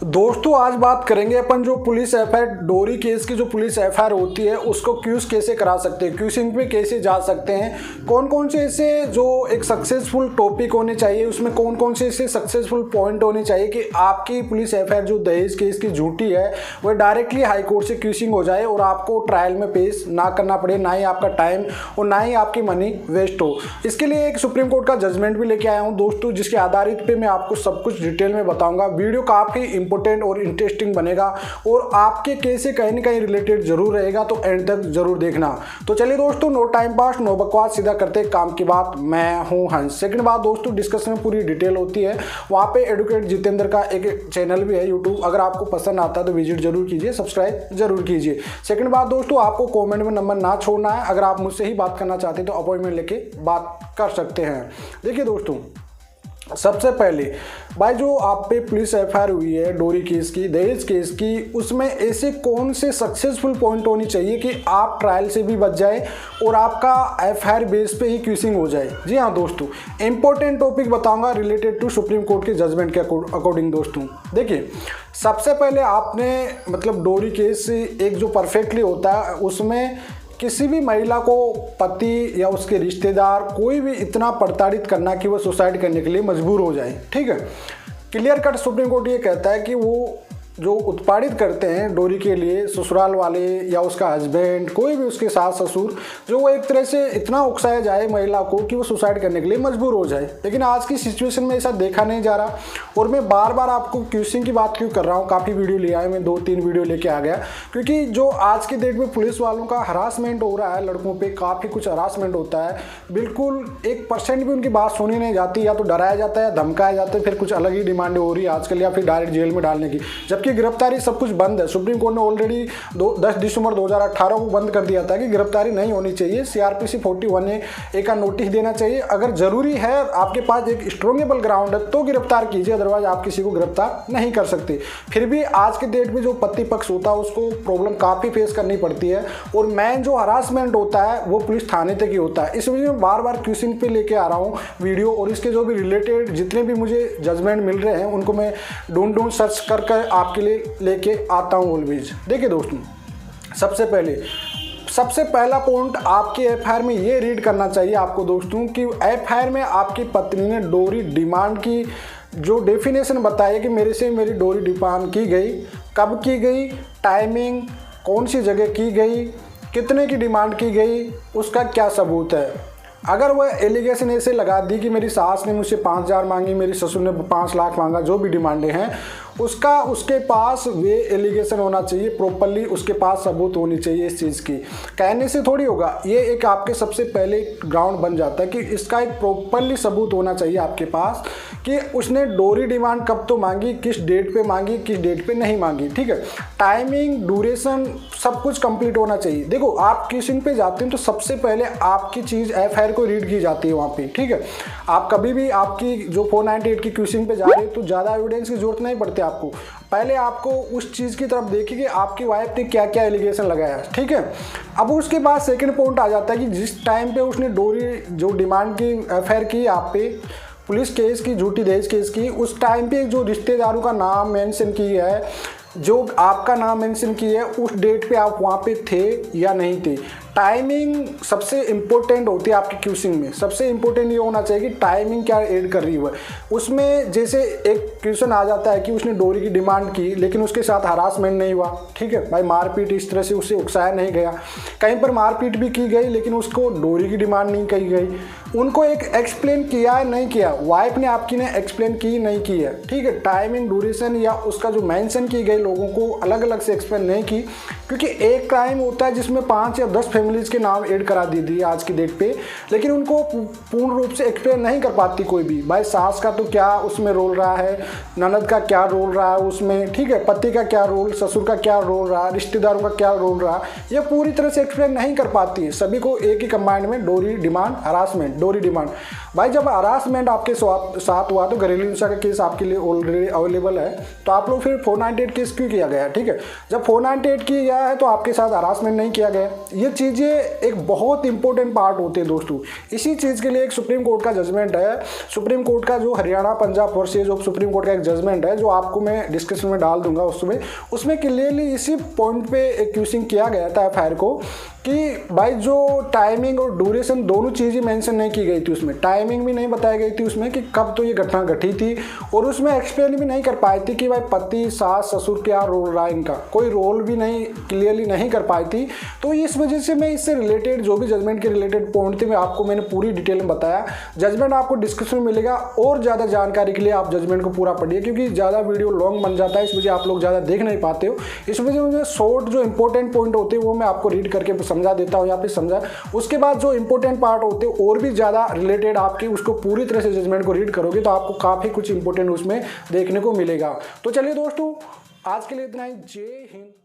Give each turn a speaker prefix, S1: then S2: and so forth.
S1: दोस्तों आज बात करेंगे अपन जो पुलिस एफआईआर डोरी केस की जो पुलिस एफआईआर होती है उसको क्यूज कैसे करा सकते हैं, क्यूसिंग पे कैसे जा सकते हैं, कौन कौन से ऐसे जो एक सक्सेसफुल टॉपिक होने चाहिए, उसमें कौन कौन से ऐसे सक्सेसफुल पॉइंट होने चाहिए कि आपकी पुलिस एफआईआर जो दहेज केस की झूठी है वह डायरेक्टली हाई कोर्ट से क्यूसिंग हो जाए और आपको ट्रायल में पेश ना करना पड़े, ना ही आपका टाइम और ना ही आपकी मनी वेस्ट हो। इसके लिए एक सुप्रीम कोर्ट का जजमेंट भी लेके आया हूँ दोस्तों, जिसके आधारित पे मैं आपको सब कुछ डिटेल में बताऊंगा। वीडियो काफ़ी इंपॉर्टेंट और इंटरेस्टिंग बनेगा और आपके केस से कहीं ना कहीं रिलेटेड जरूर रहेगा, तो एंड तक जरूर देखना। तो चलिए दोस्तों, नो टाइम पास नो बकवास, सीधा करते काम की बात। मैं हूं हंस। सेकंड बात दोस्तों, डिस्कशन में पूरी डिटेल होती है, वहां पे एडवोकेट जितेंद्र का एक चैनल भी है यूट्यूब, अगर आपको पसंद आता है तो विजिट जरूर कीजिए, सब्सक्राइब जरूर कीजिए। सेकंड बात दोस्तों, आपको कॉमेंट में नंबर ना छोड़ना है, अगर आप मुझसे ही बात करना चाहते हैं तो अपॉइंटमेंट लेके बात कर सकते हैं। देखिए दोस्तों, सबसे पहले भाई जो आप पे पुलिस एफआईआर हुई है डोरी केस की, दहेज केस की, उसमें ऐसे कौन से सक्सेसफुल पॉइंट होनी चाहिए कि आप ट्रायल से भी बच जाए और आपका एफआईआर बेस पे ही क्यूसिंग हो जाए। जी हाँ दोस्तों, इंपॉर्टेंट टॉपिक बताऊंगा रिलेटेड टू सुप्रीम कोर्ट के जजमेंट के अकॉर्डिंग। दोस्तों देखिए, सबसे पहले आपने मतलब डोरी केस एक जो परफेक्टली होता है उसमें किसी भी महिला को पति या उसके रिश्तेदार कोई भी इतना प्रताड़ित करना कि वो सुसाइड करने के लिए मजबूर हो जाए। ठीक है, क्लियर कट सुप्रीम कोर्ट ये कहता है कि वो जो उत्पादित करते हैं डोरी के लिए ससुराल वाले या उसका हस्बैंड, कोई भी उसके सास ससुर, जो वो एक तरह से इतना उकसाया जाए महिला को कि वो सुसाइड करने के लिए मजबूर हो जाए। लेकिन आज की सिचुएशन में ऐसा देखा नहीं जा रहा, और मैं बार बार आपको क्यूसिंग की बात क्यों कर रहा हूँ, काफ़ी वीडियो लिया है, मैं 2-3 वीडियो लेके आ गया, क्योंकि जो आज की डेट में पुलिस वालों का हरासमेंट हो रहा है, लड़कों पर काफ़ी कुछ हरासमेंट होता है, बिल्कुल 1% भी उनकी बात सुनी नहीं जाती, या तो डराया जाता है, धमकाया जाता है, फिर कुछ अलग ही डिमांडें हो रही है आजकल, या फिर डायरेक्ट जेल में डालने की, जबकि गिरफ्तारी सब कुछ बंद है। सुप्रीम कोर्ट ने ऑलरेडी 10 दिसंबर 2018 को बंद कर दिया था कि गिरफ्तारी नहीं होनी चाहिए, सीआरपीसी 41A का नोटिस देना चाहिए, अगर जरूरी है आपके पास एक स्ट्रॉन्गेबल ग्राउंड है तो गिरफ्तार कीजिए, अदरवाइज आप किसी को गिरफ्तार नहीं कर सकते। फिर भी आज के डेट में जो पति पक्ष होता है उसको प्रॉब्लम काफ़ी फेस करनी पड़ती है, और मेन जो हरासमेंट होता है वो पुलिस थाने तक ही होता है। इस वजह में बार बार क्यूसिंग पे लेके आ रहा हूँ वीडियो, और इसके जो भी रिलेटेड जितने भी मुझे जजमेंट मिल रहे हैं उनको मैं ढूंढ सर्च करके आपके लिए लेके आता हूं ऑलवेज। देखिए दोस्तों, सबसे पहला पॉइंट आपके एफआईआर में ये रीड करना चाहिए आपको दोस्तों कि एफआईआर में आपकी पत्नी ने डोरी डिमांड की जो डेफिनेशन बताई कि मेरे से मेरी डोरी डिमांड की गई, कब की गई, टाइमिंग, कौन सी जगह की गई, कितने की डिमांड की गई, उसका क्या सबूत है। अगर वह एलिगेशन ऐसे लगा दी कि मेरी सास ने मुझसे 5,000 मांगी, मेरी ससुर ने 5 लाख मांगा, जो भी डिमांडें हैं उसके पास वे एलिगेशन होना चाहिए, प्रॉपरली उसके पास सबूत होनी चाहिए इस चीज़ की। कहने से थोड़ी होगा, ये एक आपके सबसे पहले ग्राउंड बन जाता है कि इसका एक प्रॉपरली सबूत होना चाहिए आपके पास कि उसने डोरी डिमांड कब तो मांगी, किस डेट पे मांगी, किस डेट पे नहीं मांगी। ठीक है, टाइमिंग, ड्यूरेशन, सब कुछ कंप्लीट होना चाहिए। देखो, आप क्यूसिंग पे जाते हैं तो सबसे पहले आपकी चीज़ एफआईआर को रीड की जाती है वहाँ पे। ठीक है, आप कभी भी आपकी जो 498 की क्यूसिंग पे जा रहे हैं तो ज़्यादा एविडेंस की जरूरत नहीं पड़ती आपको, पहले आपको उस चीज़ की तरफ देखिए कि आपकी वाइफ ने क्या क्या एलिगेशन लगाया। ठीक है, अब उसके बाद सेकंड पॉइंट आ जाता है कि जिस टाइम पे उसने डोरी जो डिमांड की एफआईआर की आप पे पुलिस केस की, झूठी दहेज केस की, उस टाइम पे जो रिश्तेदारों का नाम मेंशन किया है, जो आपका नाम मेंशन किया है, उस डेट पे आप वहाँ पे थे या नहीं थे। टाइमिंग सबसे इंपॉर्टेंट होती है आपकी क्यूसिंग में, सबसे इंपॉर्टेंट ये होना चाहिए कि टाइमिंग क्या ऐड कर रही है उसमें। जैसे एक क्वेश्चन आ जाता है कि उसने डोरी की डिमांड की लेकिन उसके साथ हरासमेंट नहीं हुआ। ठीक है भाई, मारपीट इस तरह से उससे उकसाया नहीं गया, कहीं पर मारपीट भी की गई लेकिन उसको डोरी की डिमांड नहीं कही गई, उनको एक एक्सप्लेन किया है नहीं किया, वाइफ ने आपकी ने एक्सप्लेन की नहीं की है। ठीक है, टाइमिंग, ड्यूरेशन या उसका जो मेंशन की गई लोगों को अलग अलग से एक्सप्लेन नहीं की, क्योंकि एक क्राइम होता है जिसमें 5 या 10 फैमिलीज के नाम ऐड करा दी थी आज की डेट पे, लेकिन उनको पूर्ण रूप से एक्सप्लेन नहीं कर पाती कोई भी। भाई सास का तो क्या उसमें रोल रहा है, ननद का क्या रोल रहा है उसमें, ठीक है, पति का क्या रोल, ससुर का क्या रोल रहा, रिश्तेदारों का क्या रोल रहा, ये पूरी तरह से एक्सप्लेन नहीं कर पाती है। सभी को एक ही कंबाइंड में डोरी डिमांड, हरासमेंट, डोरी डिमांड। भाई जब हरासमेंट आपके साथ हुआ तो घरेलू हिंसा का केस आपके लिए ऑलरेडी अवेलेबल है, तो आप लोग फिर 498 केस क्यों किया गया। ठीक है, जब 498 किया गया है तो आपके साथ हरासमेंट नहीं किया गया। ये चीज़ चीज़ें एक बहुत इंपॉर्टेंट पार्ट होते हैं दोस्तों। इसी चीज़ के लिए एक सुप्रीम कोर्ट का जजमेंट है, सुप्रीम कोर्ट का जो हरियाणा पंजाब वर्सेस जो सुप्रीम कोर्ट का एक जजमेंट है, जो आपको मैं डिस्क्रिप्शन में डाल दूंगा उसमें क्लियरली इसी पॉइंट पे एक्यूजिंग किया गया था एफआईआर को कि भाई जो टाइमिंग और ड्यूरेशन दोनों चीज़ें मेंशन नहीं की गई थी, उसमें टाइमिंग भी नहीं बताई गई थी उसमें कि कब तो ये घटना घटी थी, और उसमें एक्सप्लेन भी नहीं कर पाई थी कि भाई पति सास ससुर क्या रोल रहा है, इनका कोई रोल भी नहीं क्लियरली नहीं कर पाई थी। तो इस वजह से मैं इससे रिलेटेड जो भी जजमेंट के रिलेटेड पॉइंट थे मैंने पूरी डिटेल में बताया। जजमेंट आपको डिस्क्रिप्शन में मिलेगा, और ज़्यादा जानकारी के लिए आप जजमेंट को पूरा पढ़िए, क्योंकि ज़्यादा वीडियो लॉन्ग बन जाता है, इस वजह आप लोग ज़्यादा देख नहीं पाते हो। इस वजह मुझे शॉर्ट जो इंपॉर्टेंट पॉइंट होते हैं वो मैं आपको रीड करके समझा देता हूँ, यहाँ पे समझा। उसके बाद जो इंपॉर्टेंट पार्ट होते हैं और भी ज़्यादा रिलेटेड आपकी, उसको पूरी तरह से जजमेंट को रीड करोगे तो आपको काफ़ी कुछ इंपॉर्टेंट उसमें देखने को मिलेगा। तो चलिए दोस्तों, आज के लिए इतना ही। जय हिंद।